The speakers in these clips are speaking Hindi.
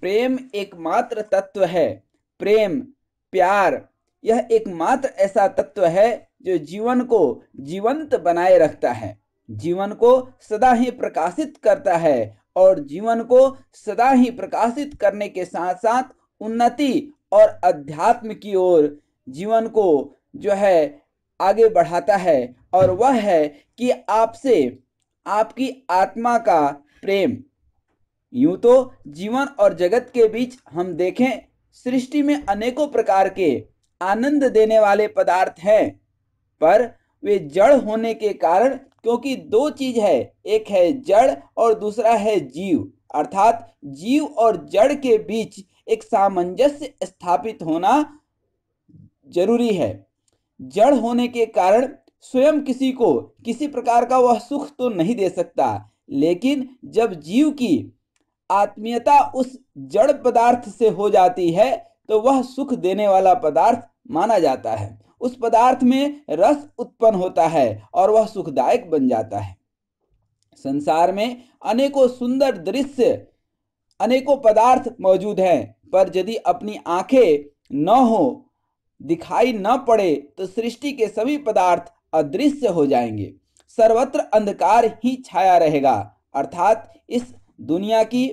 प्रेम एकमात्र तत्व है। प्रेम, प्यार, यह एकमात्र ऐसा तत्व है जो जीवन को जीवंत बनाए रखता है, जीवन को सदा ही प्रकाशित करता है और जीवन को सदा ही प्रकाशित करने के साथ साथ उन्नति और अध्यात्म की ओर जीवन को जो है आगे बढ़ाता है। और वह है कि आपसे आपकी आत्मा का प्रेम। यूं तो जीवन और जगत के बीच हम देखें, सृष्टि में अनेकों प्रकार के आनंद देने वाले पदार्थ हैं, पर वे जड़ होने के कारण, क्योंकि दो चीज है, एक है जड़ और दूसरा है जीव, अर्थात जीव और जड़ के बीच एक सामंजस्य स्थापित होना जरूरी है। जड़ होने के कारण स्वयं किसी को किसी प्रकार का वह सुख तो नहीं दे सकता, लेकिन जब जीव की आत्मीयता उस जड़ पदार्थ से हो जाती है तो वह सुख देने वाला पदार्थ माना जाता है। उस पदार्थ में रस उत्पन्न होता है और वह सुखदायक बन जाता है। संसार में अनेकों सुंदर दृश्य, अनेकों पदार्थ मौजूद हैं, पर यदि अपनी आंखें न हो, दिखाई न पड़े, तो सृष्टि के सभी पदार्थ अदृश्य हो जाएंगे। सर्वत्र अंधकार ही छाया रहेगा। अर्थात इस दुनिया की,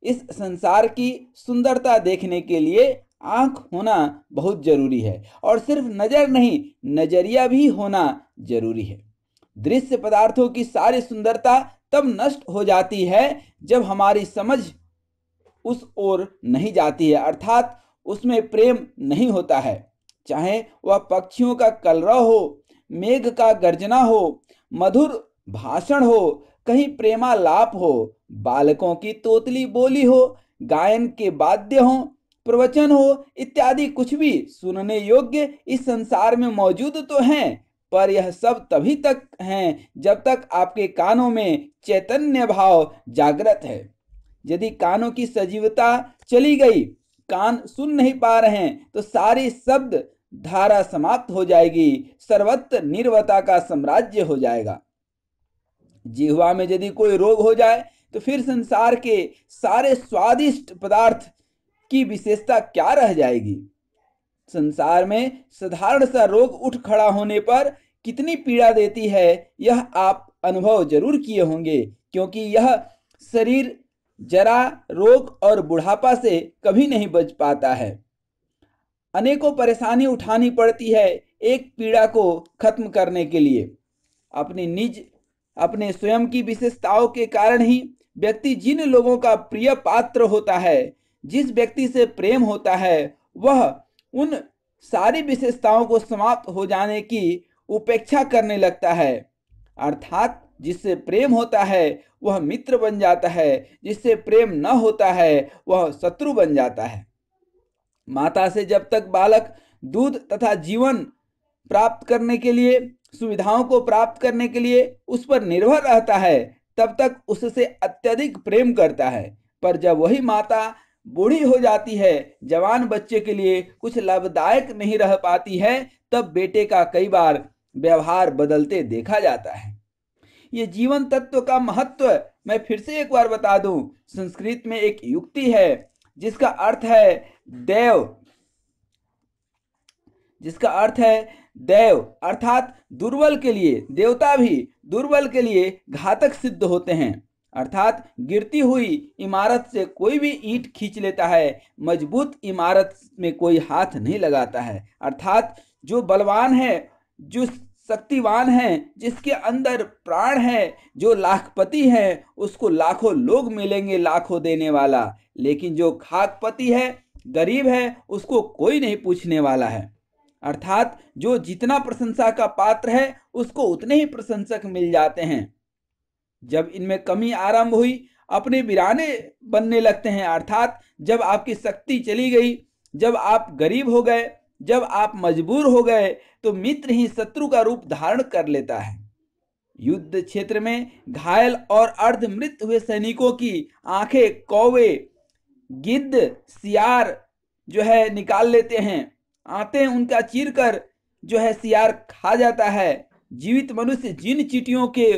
इस संसार की सुंदरता देखने के लिए आंख होना बहुत जरूरी है, और सिर्फ नजर नहीं, नजरिया भी होना जरूरी है। दृश्य पदार्थों की सारी सुंदरता तब नष्ट हो जाती है जब हमारी समझ उस ओर नहीं जाती है, अर्थात उसमें प्रेम नहीं होता है। चाहे वह पक्षियों का कलरव हो, मेघ का गर्जना हो, मधुर भाषण हो, कहीं प्रेमालाप हो, बालकों की तोतली बोली हो, गायन के वाद्य हो, प्रवचन हो, इत्यादि कुछ भी सुनने योग्य इस संसार में मौजूद तो हैं, पर यह सब तभी तक हैं जब तक आपके कानों में चैतन्य भाव जागृत है। यदि कानों की सजीवता चली गई, कान सुन नहीं पा रहे हैं, तो सारी शब्द धारा समाप्त हो जाएगी, सर्वत्र निर्वता का साम्राज्य हो जाएगा। जिह्वा में यदि कोई रोग हो जाए तो फिर संसार के सारे स्वादिष्ट पदार्थ की विशेषता क्या रह जाएगी। संसार में साधारण सा रोग उठ खड़ा होने पर कितनी पीड़ा देती है, यह आप अनुभव जरूर किए होंगे, क्योंकि यह शरीर जरा, रोग और बुढ़ापा से कभी नहीं बच पाता है। अनेकों परेशानी उठानी पड़ती है एक पीड़ा को खत्म करने के लिए। अपने स्वयं की विशेषताओं के कारण ही व्यक्ति जिन लोगों का प्रिय पात्र होता है, जिस व्यक्ति से प्रेम होता है, वह उन सारी विशेषताओं को समाप्त हो जाने की उपेक्षा करने लगता है। अर्थात जिससे प्रेम होता है वह मित्र बन जाता है, जिससे प्रेम न होता है वह शत्रु बन जाता है। माता से जब तक बालक दूध तथा जीवन प्राप्त करने के लिए, सुविधाओं को प्राप्त करने के लिए उस पर निर्भर रहता है, तब तक उससे अत्यधिक प्रेम करता है। पर जब वही माता बूढ़ी हो जाती है, जवान बच्चे के लिए कुछ लाभदायक नहीं रह पाती है, तब बेटे का कई बार व्यवहार बदलते देखा जाता है। ये जीवन तत्व का महत्व मैं फिर से एक बार बता दूं। संस्कृत में एक युक्ति है जिसका अर्थ है देव, जिसका अर्थ है देव, अर्थात दुर्बल के लिए, देवता भी दुर्बल के लिए घातक सिद्ध होते हैं। अर्थात गिरती हुई इमारत से कोई भी ईंट खींच लेता है, मजबूत इमारत में कोई हाथ नहीं लगाता है। अर्थात जो बलवान है, जो शक्तिवान है, जिसके अंदर प्राण है, जो लाखपति है, उसको लाखों लोग मिलेंगे लाखों देने वाला, लेकिन जो खाकपति है, गरीब है, उसको कोई नहीं पूछने वाला है। अर्थात जो जितना प्रशंसा का पात्र है उसको उतने ही प्रशंसक मिल जाते हैं। जब इनमें कमी आरंभ हुई, अपने वीराने बनने लगते हैं। अर्थात जब आपकी शक्ति चली गई, जब आप गरीब हो गए, जब आप मजबूर हो गए, तो मित्र ही शत्रु का रूप धारण कर लेता है। युद्ध क्षेत्र में घायल और अर्धमृत हुए सैनिकों की आंखें कौवे, गिद्ध, सियार जो है निकाल लेते हैं, आते हैं उनका चीर कर जो है सियार खा जाता है। जीवित मनुष्य जिन चींटियों के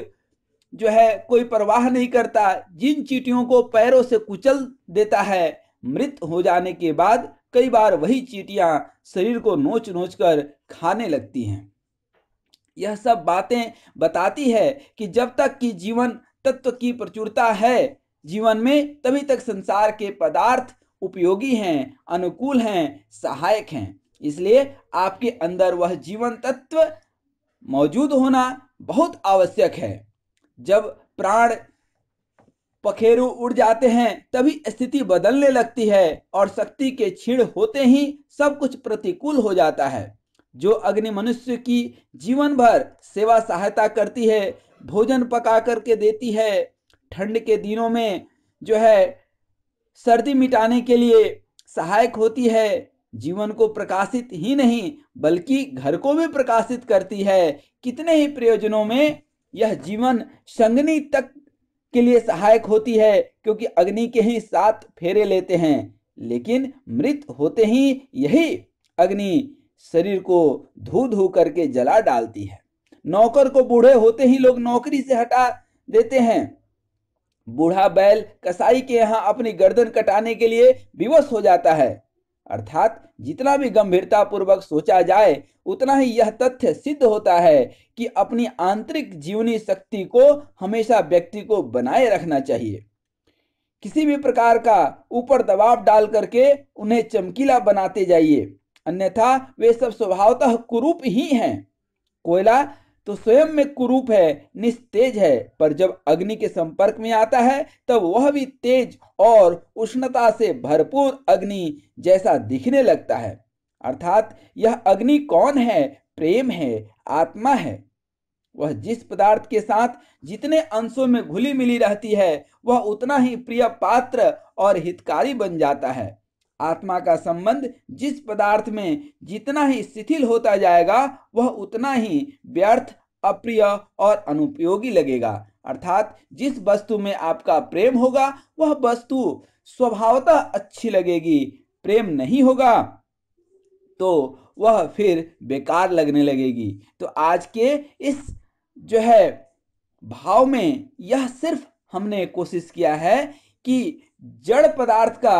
जो है कोई परवाह नहीं करता, जिन चींटियों को पैरों से कुचल देता है, मृत हो जाने के बाद कई बार वही चींटियां शरीर को नोच नोच कर खाने लगती हैं। यह सब बातें बताती है कि जब तक कि जीवन तत्व की प्रचुरता है जीवन में, तभी तक संसार के पदार्थ उपयोगी हैं, अनुकूल हैं, सहायक हैं। इसलिए आपके अंदर वह जीवन तत्व मौजूद होना बहुत आवश्यक है। जब प्राण पखेरु उड़ जाते हैं तभी स्थिति बदलने लगती है और शक्ति के क्षीण होते ही सब कुछ प्रतिकूल हो जाता है। जो अग्नि मनुष्य की जीवन भर सेवा सहायता करती है, भोजन पका करके देती है, ठंड के दिनों में जो है सर्दी मिटाने के लिए सहायक होती है, जीवन को प्रकाशित ही नहीं बल्कि घर को भी प्रकाशित करती है, कितने ही प्रयोजनों में यह जीवन संगनी तक के लिए सहायक होती है, क्योंकि अग्नि के ही 7 फेरे लेते हैं। लेकिन मृत होते ही यही अग्नि शरीर को धू धू करके जला डालती है। नौकर को बूढ़े होते ही लोग नौकरी से हटा देते हैं। बूढ़ा बैल कसाई के यहाँ अपनी गर्दन कटाने के लिए विवश हो जाता है। अर्थात जितना भी गंभीरता पूर्वक सोचा जाए उतना ही यह तथ्य सिद्ध होता है कि अपनी आंतरिक जीवनी शक्ति को हमेशा व्यक्ति को बनाए रखना चाहिए। किसी भी प्रकार का ऊपर दबाव डाल करके उन्हें चमकीला बनाते जाइए, अन्यथा वे सब स्वभावतः कुरूप ही हैं। कोयला तो स्वयं में कुरूप है, निस्तेज है, पर जब अग्नि के संपर्क में आता है तब वह भी तेज और उष्णता से भरपूर अग्नि जैसा दिखने लगता है। अर्थात यह अग्नि कौन है? प्रेम है, आत्मा है। वह जिस पदार्थ के साथ जितने अंशों में घुली मिली रहती है वह उतना ही प्रिय पात्र और हितकारी बन जाता है। आत्मा का संबंध जिस पदार्थ में जितना ही शिथिल होता जाएगा वह उतना ही व्यर्थ, अप्रिय और अनुपयोगी लगेगा। अर्थात जिस वस्तु में आपका प्रेम होगा वह वस्तु स्वभावतः अच्छी लगेगी, प्रेम नहीं होगा तो वह फिर बेकार लगने लगेगी। तो आज के इस जो है भाव में यह सिर्फ हमने कोशिश किया है कि जड़ पदार्थ का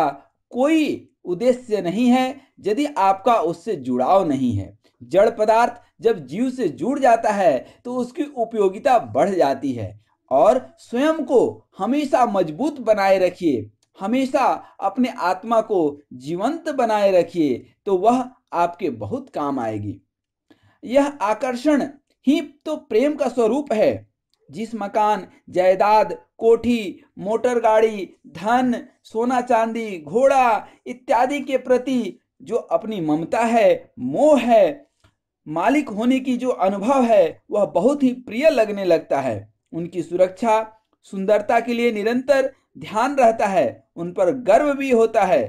कोई उद्देश्य नहीं है यदि आपका उससे जुड़ाव नहीं है। जड़ पदार्थ जब जीव से जुड़ जाता है तो उसकी उपयोगिता बढ़ जाती है। और स्वयं को हमेशा मजबूत बनाए रखिए, हमेशा अपने आत्मा को जीवंत बनाए रखिए, तो वह आपके बहुत काम आएगी। यह आकर्षण ही तो प्रेम का स्वरूप है। जिस मकान, जायदाद, कोठी, मोटर गाड़ी, धन, सोना चांदी, घोड़ा इत्यादि के प्रति जो अपनी ममता है, मोह है, मालिक होने की जो अनुभव है वह बहुत ही प्रिय लगने लगता है। उनकी सुरक्षा, सुंदरता के लिए निरंतर ध्यान रहता है, उन पर गर्व भी होता है।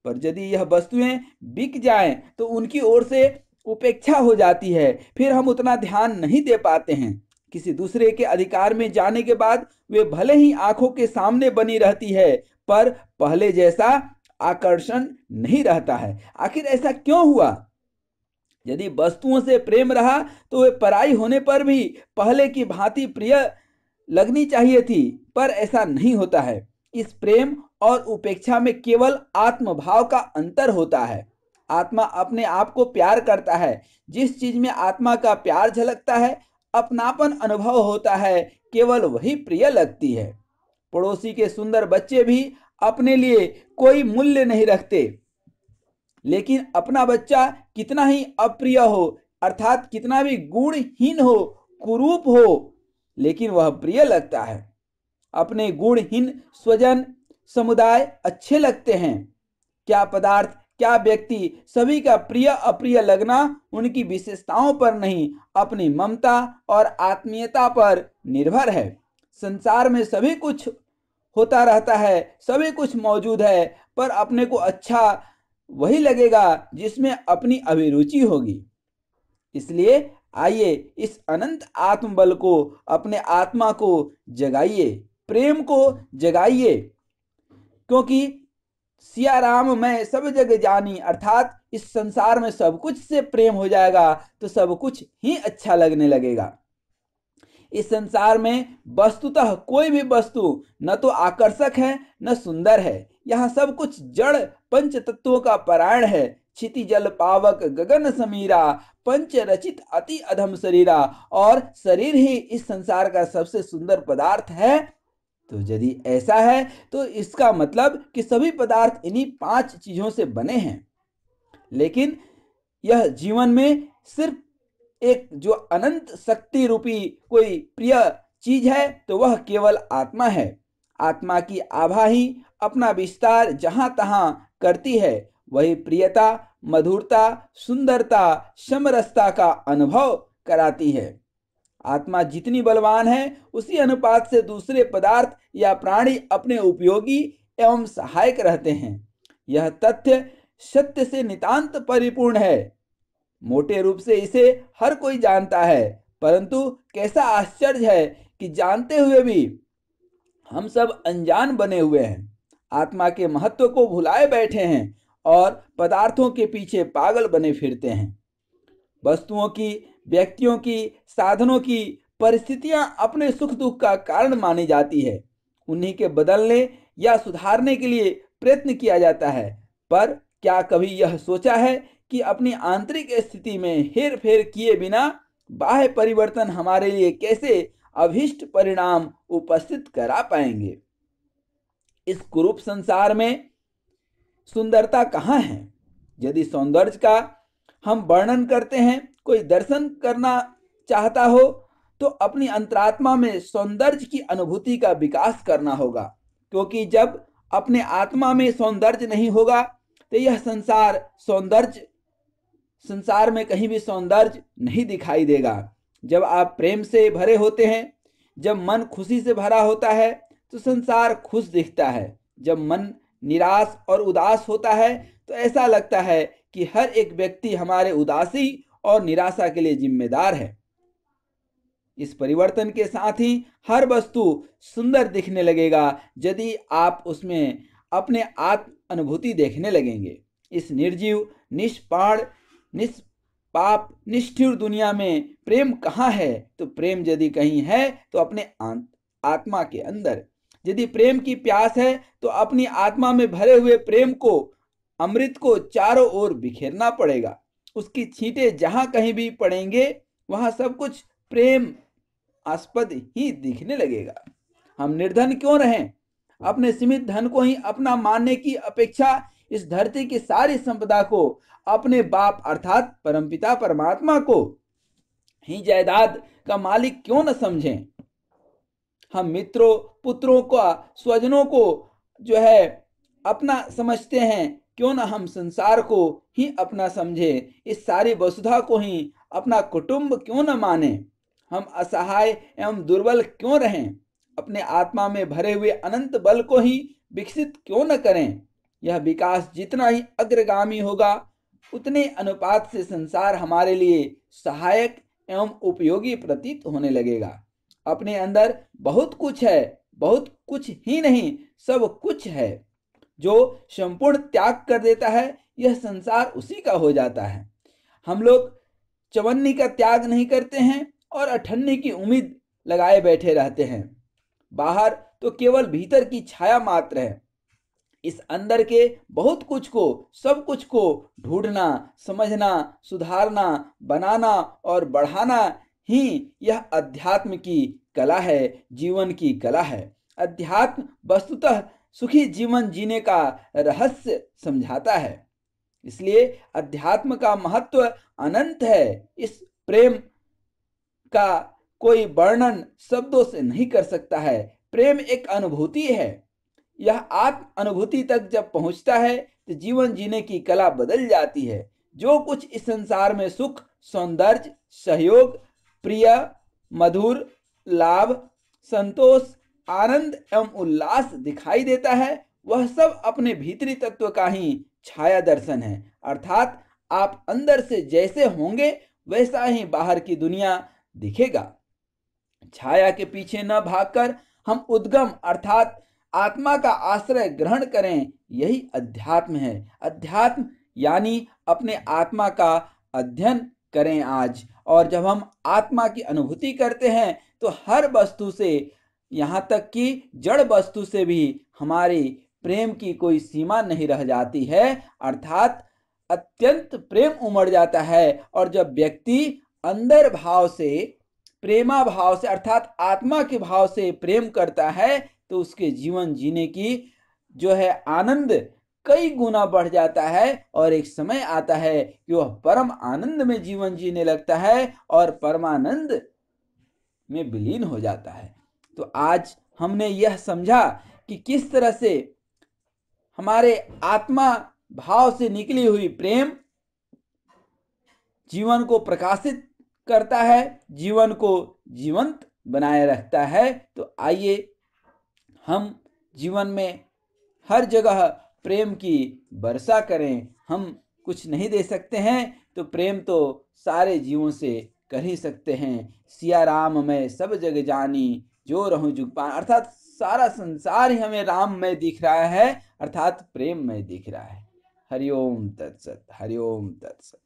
पर यदि यह वस्तुएं बिक जाएं तो उनकी ओर से उपेक्षा हो जाती है, फिर हम उतना ध्यान नहीं दे पाते हैं। किसी दूसरे के अधिकार में जाने के बाद वे भले ही आंखों के सामने बनी रहती है पर पहले जैसा आकर्षण नहीं रहता है। आखिर ऐसा क्यों हुआ? यदि वस्तुओं से प्रेम रहा तो वे पराई होने पर भी पहले की भांति प्रिय लगनी चाहिए थी, पर ऐसा नहीं होता है। इस प्रेम और उपेक्षा में केवल आत्मभाव का अंतर होता है। आत्मा अपने आप को प्यार करता है। जिस चीज में आत्मा का प्यार झलकता है, अपनापन अनुभव होता है, केवल वही प्रिय लगती है। पड़ोसी के सुंदर बच्चे भी अपने लिए कोई मूल्य नहीं रखते, लेकिन अपना बच्चा कितना ही अप्रिय हो, अर्थात कितना भी गुणहीन हो, कुरूप हो, लेकिन वह प्रिय लगता है। अपने गुणहीन स्वजन, समुदाय अच्छे लगते हैं। क्या पदार्थ, क्या व्यक्ति, सभी का प्रिय अप्रिय लगना उनकी विशेषताओं पर नहीं, अपनी ममता और आत्मीयता पर निर्भर है। संसार में सभी कुछ होता रहता है, सभी कुछ मौजूद है, पर अपने को अच्छा वही लगेगा जिसमें अपनी अभिरुचि होगी। इसलिए आइए इस अनंत आत्मबल को, अपने आत्मा को जगाइए, प्रेम को जगाइए, क्योंकि सिया राम मैं सब जग जानी, अर्थात इस संसार में सब कुछ से प्रेम हो जाएगा तो सब कुछ ही अच्छा लगने लगेगा। इस संसार में वस्तुतः कोई भी वस्तु न तो आकर्षक है न सुंदर है, यहाँ सब कुछ जड़ पंच तत्वों का पारायण है। क्षिति जल पावक गगन समीरा, पंच रचित अति अधम शरीरा। और शरीर ही इस संसार का सबसे सुंदर पदार्थ है। तो यदि ऐसा है तो इसका मतलब कि सभी पदार्थ इन्हीं 5 चीजों से बने हैं। लेकिन यह जीवन में सिर्फ एक जो अनंत शक्ति रूपी कोई प्रिय चीज है तो वह केवल आत्मा है। आत्मा की आभा ही अपना विस्तार जहां तहां करती है। वही प्रियता, मधुरता, सुंदरता, समरसता का अनुभव कराती है। आत्मा जितनी बलवान है उसी अनुपात से दूसरे पदार्थ या प्राणी अपने उपयोगी एवं सहायक रहते हैं। यह तथ्य सत्य से नितांत परिपूर्ण है। मोटे रूप से इसे हर कोई जानता है, परंतु कैसा आश्चर्य है कि जानते हुए भी हम सब अनजान बने हुए हैं। आत्मा के महत्व को भुलाए बैठे हैं और पदार्थों के पीछे पागल बने फिरते हैं। वस्तुओं की, व्यक्तियों की, साधनों की, परिस्थितियां अपने सुख दुख का कारण मानी जाती है। उन्हीं के बदलने या सुधारने के लिए प्रयत्न किया जाता है। पर क्या कभी यह सोचा है कि अपनी आंतरिक स्थिति में हेर फेर किए बिना बाह्य परिवर्तन हमारे लिए कैसे अभीष्ट परिणाम उपस्थित करा पाएंगे? इस कुरूप संसार में सुंदरता कहाँ है? यदि सौंदर्य का हम वर्णन करते हैं, कोई दर्शन करना चाहता हो तो अपनी अंतरात्मा में सौंदर्य की अनुभूति का विकास करना होगा। क्योंकि जब अपने आत्मा में सौंदर्य नहीं होगा तो यह संसार में कहीं भी सौंदर्य नहीं दिखाई देगा। जब आप प्रेम से भरे होते हैं, जब मन खुशी से भरा होता है तो संसार खुश दिखता है। जब मन निराश और उदास होता है तो ऐसा लगता है कि हर एक व्यक्ति हमारे उदासी और निराशा के लिए जिम्मेदार है। इस परिवर्तन के साथ ही हर वस्तु सुंदर दिखने लगेगा यदि आप उसमें अपने आत्म अनुभूति देखने लगेंगे। इस निर्जीव, निष्प्राण, निष्पाप, निष्ठुर दुनिया में प्रेम कहाँ है? तो प्रेम यदि कहीं है तो अपने आत्मा के अंदर। यदि प्रेम की प्यास है तो अपनी आत्मा में भरे हुए प्रेम को, अमृत को चारों ओर बिखेरना पड़ेगा। उसकी छींटे जहां कहीं भी पड़ेंगे वहां सब कुछ प्रेम आस्पद ही दिखने लगेगा। हम निर्धन क्यों रहें? अपने सीमित धन को ही अपना मानने की अपेक्षा इस धरती की सारी संपदा को अपने बाप अर्थात परमपिता परमात्मा को ही जायदाद का मालिक क्यों न समझें? हम मित्रों, पुत्रों का, स्वजनों को जो है अपना समझते हैं, क्यों ना हम संसार को ही अपना समझें? इस सारी वसुधा को ही अपना कुटुंब क्यों न माने? हम असहाय एवं दुर्बल क्यों रहें? अपने आत्मा में भरे हुए अनंत बल को ही विकसित क्यों न करें? यह विकास जितना ही अग्रगामी होगा उतने अनुपात से संसार हमारे लिए सहायक एवं उपयोगी प्रतीत होने लगेगा। अपने अंदर बहुत कुछ है, बहुत कुछ ही नहीं सब कुछ है। जो संपूर्ण त्याग कर देता है यह संसार उसी का हो जाता है। हम लोग चवन्नी का त्याग नहीं करते हैं और अठन्नी की उम्मीद लगाए बैठे रहते हैं। बाहर तो केवल भीतर की छाया मात्र है। इस अंदर के बहुत कुछ को, सब कुछ को ढूंढना, समझना, सुधारना, बनाना और बढ़ाना ही यह अध्यात्म की कला है, जीवन की कला है। अध्यात्म वस्तुतः सुखी जीवन जीने का रहस्य समझाता है। इसलिए अध्यात्म का महत्व अनंत है। इस प्रेम का कोई वर्णन शब्दों से नहीं कर सकता है। प्रेम एक अनुभूति है। यह आत्म अनुभूति तक जब पहुंचता है तो जीवन जीने की कला बदल जाती है। जो कुछ इस संसार में सुख, सौंदर्य, सहयोग, प्रिय, मधुर, लाभ, संतोष, आनंद एवं उल्लास दिखाई देता है वह सब अपने भीतरी तत्व का ही छाया दर्शन है। अर्थात आप अंदर से जैसे होंगे वैसा ही बाहर की दुनिया दिखेगा। छाया के पीछे न भागकर हम उद्गम अर्थात आत्मा का आश्रय ग्रहण करें, यही अध्यात्म है। अध्यात्म यानी अपने आत्मा का अध्ययन करें आज। और जब हम आत्मा की अनुभूति करते हैं तो हर वस्तु से, यहाँ तक कि जड़ वस्तु से भी हमारी प्रेम की कोई सीमा नहीं रह जाती है, अर्थात अत्यंत प्रेम उमड़ जाता है। और जब व्यक्ति अंदर भाव से, प्रेमा भाव से अर्थात आत्मा के भाव से प्रेम करता है तो उसके जीवन जीने की जो है आनंद कई गुना बढ़ जाता है और एक समय आता है कि वह परम आनंद में जीवन जीने लगता है और परमानंद में विलीन हो जाता है। तो आज हमने यह समझा कि किस तरह से हमारे आत्मा भाव से निकली हुई प्रेम जीवन को प्रकाशित करता है, जीवन को जीवंत बनाए रखता है। तो आइए हम जीवन में हर जगह प्रेम की वर्षा करें। हम कुछ नहीं दे सकते हैं तो प्रेम तो सारे जीवों से कर ही सकते हैं। सिया राम मैं सब जग जानी, जो रहूं जुग पान, अर्थात सारा संसार ही हमें राम में दिख रहा है, अर्थात प्रेम में दिख रहा है। हरिओम तत्सत, हरिओम तत्सत।